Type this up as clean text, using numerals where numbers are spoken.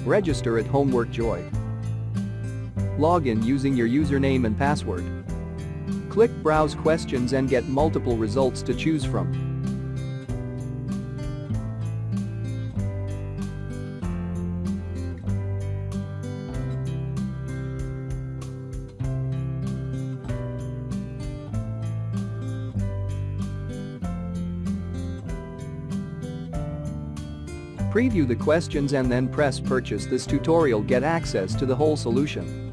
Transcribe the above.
Register at Homework Joy. Log in using your username and password. Click Browse Questions and get multiple results to choose from. Preview the questions and then press Purchase. This tutorial get access to the whole solution.